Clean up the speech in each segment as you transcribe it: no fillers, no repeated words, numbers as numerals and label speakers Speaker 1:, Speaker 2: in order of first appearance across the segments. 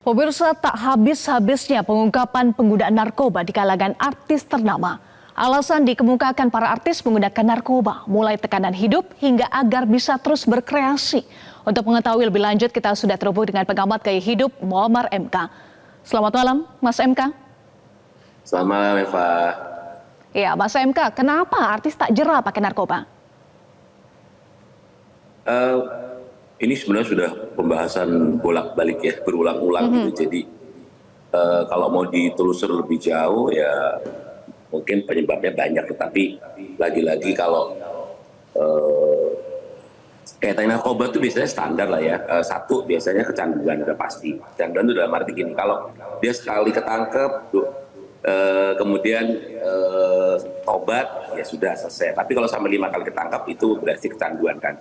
Speaker 1: Pemirsa, tak habis-habisnya pengungkapan penggunaan narkoba di kalangan artis ternama. Alasan dikemukakan para artis menggunakan narkoba, mulai tekanan hidup hingga agar bisa terus berkreasi. Untuk mengetahui lebih lanjut, kita sudah terhubung dengan pengamat gaya hidup Muammar MK. Selamat malam, Mas MK.
Speaker 2: Selamat malam, Eva.
Speaker 1: Ya, Mas MK, kenapa artis tak jera pakai narkoba?
Speaker 2: Ini sebenarnya sudah pembahasan bolak-balik ya, berulang-ulang gitu. Jadi kalau mau ditelusur lebih jauh ya mungkin penyebabnya banyak. Tetapi lagi-lagi kalau kaitan narkoba itu biasanya standar lah ya. Satu biasanya kecanduan udah pasti. Kecanduan itu dalam arti gini, kalau dia sekali ketangkep, kemudian tobat ya sudah selesai. Tapi kalau sampai 5 kali ketangkap itu berarti kecanduan kan.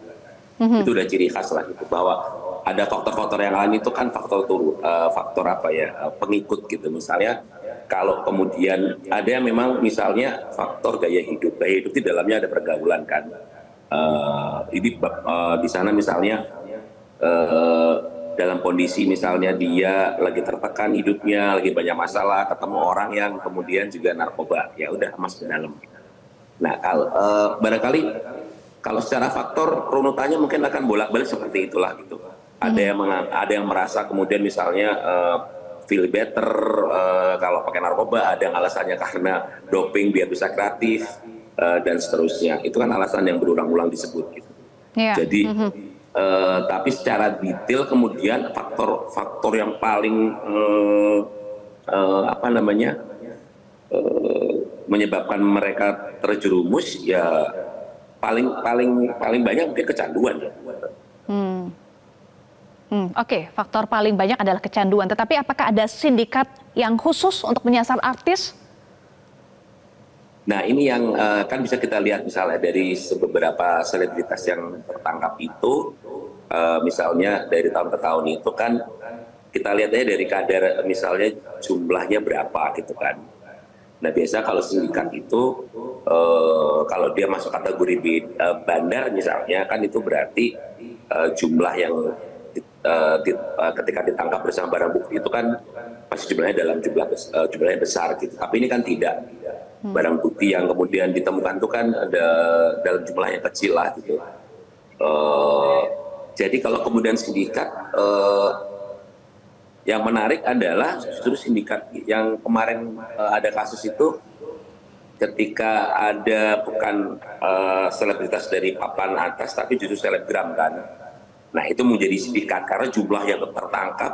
Speaker 2: Itu udah ciri khas lah gitu, bahwa ada faktor-faktor yang lain itu kan faktor apa ya, pengikut gitu. Misalnya kalau kemudian ada yang memang misalnya faktor gaya hidup di dalamnya ada pergaulan kan. Ini di sana misalnya dalam kondisi misalnya dia lagi tertekan hidupnya, lagi banyak masalah, ketemu orang yang kemudian juga narkoba, ya udah masuk ke dalam. Nah kalau barangkali kalau secara faktor runutannya mungkin akan bolak-balik seperti itulah gitu. Ada yang merasa kemudian misalnya feel better kalau pakai narkoba, ada yang alasannya karena doping biar bisa kreatif dan seterusnya. Itu kan alasan yang berulang-ulang disebut gitu.
Speaker 1: Yeah.
Speaker 2: Jadi tapi secara detail kemudian faktor yang paling menyebabkan mereka terjerumus ya paling banyak mungkin kecanduan ya.
Speaker 1: Oke, faktor paling banyak adalah kecanduan. Tetapi apakah ada sindikat yang khusus untuk menyasar artis?
Speaker 2: Nah ini yang kan bisa kita lihat misalnya dari beberapa selebritas yang tertangkap itu, misalnya dari tahun ke tahun itu kan kita lihat aja dari kadar misalnya jumlahnya berapa gitu kan. Nah biasa kalau sindikat itu kalau dia masuk kategori bandar misalnya kan itu berarti jumlah yang ketika ditangkap bersama barang bukti itu kan pasti jumlahnya jumlahnya besar gitu. Tapi ini kan tidak, barang bukti yang kemudian ditemukan itu kan ada dalam jumlah yang kecil lah gitu. Jadi kalau kemudian sindikat, yang menarik adalah justru sindikat yang kemarin ada kasus itu ketika ada bukan selebritas dari papan atas tapi justru selebgram kan. Nah itu menjadi sindikat karena jumlah yang tertangkap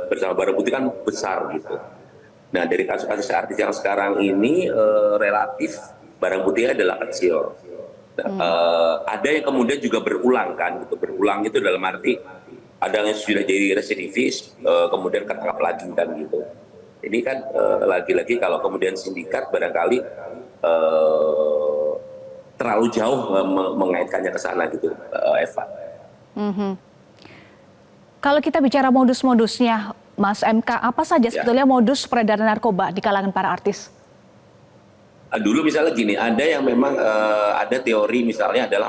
Speaker 2: bersama barang bukti kan besar gitu. Nah dari kasus-kasus artis yang sekarang ini relatif barang buktinya adalah kecil. Ada yang kemudian juga berulang kan gitu. Berulang itu dalam arti ada yang sudah jadi residivis kemudian ketangkap lagi kan gitu. Ini kan lagi-lagi kalau kemudian sindikat barangkali terlalu jauh mengaitkannya ke sana gitu, Eva.
Speaker 1: Kalau kita bicara modus-modusnya, Mas MK, apa saja sebetulnya modus peredaran narkoba di kalangan para artis?
Speaker 2: Dulu misalnya gini, ada yang memang ada teori misalnya adalah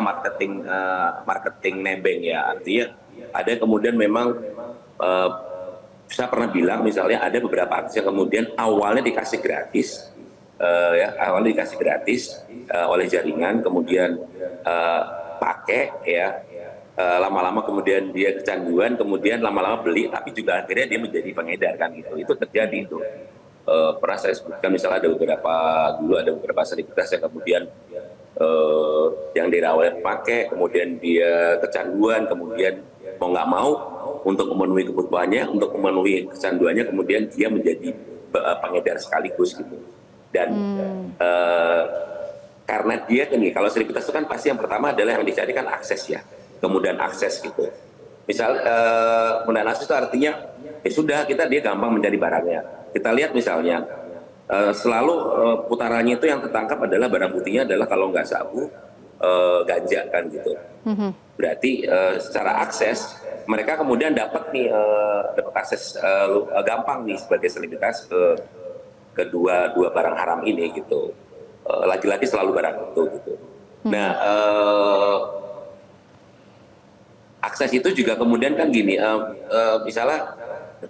Speaker 2: marketing nebeng ya, artinya ada kemudian memang saya pernah bilang misalnya ada beberapa artis yang kemudian awalnya dikasih gratis, oleh jaringan, kemudian pakai ya, lama-lama kemudian dia kecanduan, kemudian lama-lama beli, tapi juga akhirnya dia menjadi pengedar kan gitu. Itu terjadi itu. Pernah saya sebutkan misalnya ada beberapa selebritas yang kemudian yang dari awalnya pakai, kemudian dia kecanduan, kemudian mau nggak mau untuk memenuhi kebutuhannya, untuk memenuhi kecanduannya, kemudian dia menjadi pengedar sekaligus gitu. Dan karena dia gini, kalau selebritas itu kan pasti yang pertama adalah yang dicari kan akses ya, kemudian akses gitu. Misal kemudian akses itu artinya ya sudah dia gampang mencari barangnya. Kita lihat misalnya selalu putarannya itu yang tertangkap adalah barang buktinya adalah kalau nggak sabu ganja kan gitu. Berarti secara akses mereka kemudian dapat akses gampang nih sebagai selebritas ke dua barang haram ini gitu. Lagi-lagi selalu barang itu gitu. Nah akses itu juga kemudian kan gini, misalnya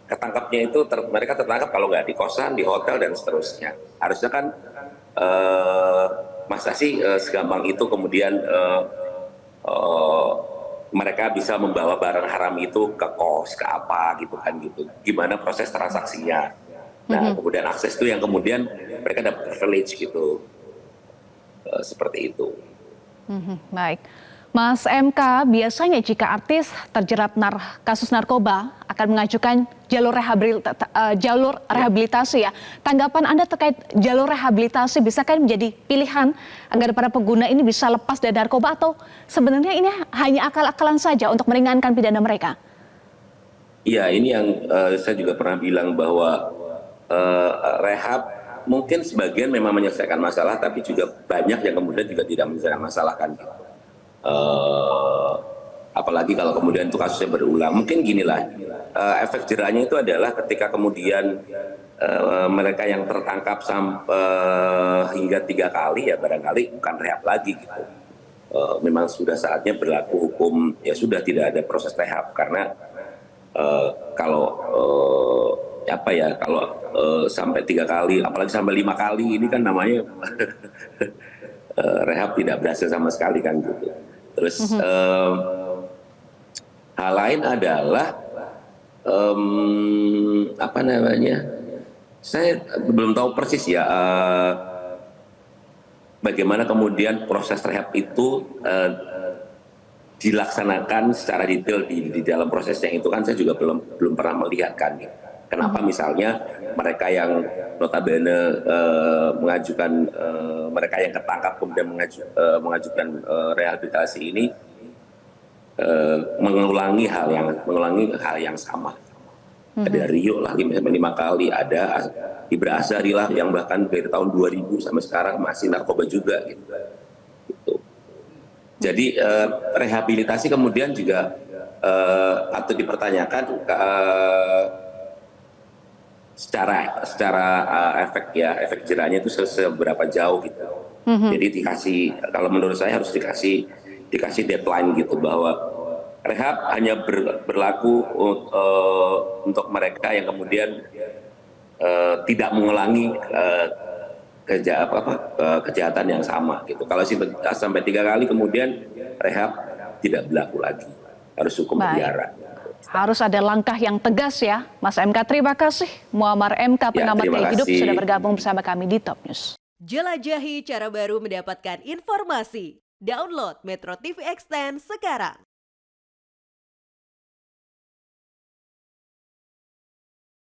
Speaker 2: ketangkapnya itu mereka tertangkap kalau nggak di kosan, di hotel dan seterusnya. Harusnya kan masa sih segampang itu kemudian mereka bisa membawa barang haram itu ke kos, ke apa gitu kan gitu. Gimana proses transaksinya. Nah, kemudian akses itu yang kemudian mereka dapat privilege gitu. Seperti itu.
Speaker 1: Baik. Mas MK, biasanya jika artis terjerat kasus narkoba akan mengajukan jalur rehabilitasi ya. Tanggapan Anda terkait jalur rehabilitasi bisakah menjadi pilihan agar para pengguna ini bisa lepas dari narkoba atau sebenarnya ini hanya akal-akalan saja untuk meringankan pidana mereka?
Speaker 2: Iya, ini yang saya juga pernah bilang bahwa rehab mungkin sebagian memang menyelesaikan masalah, tapi juga banyak yang kemudian juga tidak menyelesaikan masalah kan. Apalagi kalau kemudian itu kasusnya berulang. Mungkin ginilah, efek jerahnya itu adalah ketika kemudian mereka yang tertangkap sampai hingga 3 kali ya barangkali bukan rehab lagi gitu. Memang sudah saatnya berlaku hukum, ya sudah tidak ada proses rehab karena kalau kalau sampai 3 kali, apalagi sampai 5 kali ini kan namanya rehab tidak berhasil sama sekali kan gitu. Terus hal lain adalah saya belum tahu persis ya bagaimana kemudian proses rehab itu dilaksanakan secara detail di dalam prosesnya itu kan saya juga belum pernah melihat kan. Kenapa misalnya mereka yang notabene mengajukan mereka yang ketangkap kemudian mengajukan rehabilitasi ini mengulangi hal yang sama. Ada Rio lah 5 kali, ada Ibra Azari lah yang bahkan dari tahun 2000 sampai sekarang masih narkoba juga gitu. Jadi rehabilitasi kemudian juga patut dipertanyakan secara efek jerahnya itu seberapa jauh gitu. Jadi kalau menurut saya harus dikasih deadline gitu bahwa rehab hanya berlaku untuk mereka yang kemudian tidak mengulangi kejahatan yang sama gitu. Kalau sampai 3 kali kemudian rehab tidak berlaku lagi, harus hukum penjara.
Speaker 1: Harus ada langkah yang tegas ya, Mas MK. Terima kasih, Muammar MK, pengamat gaya hidup sudah bergabung bersama kami di Top News.
Speaker 3: Jelajahi cara baru mendapatkan informasi. Download Metro TV Extend sekarang.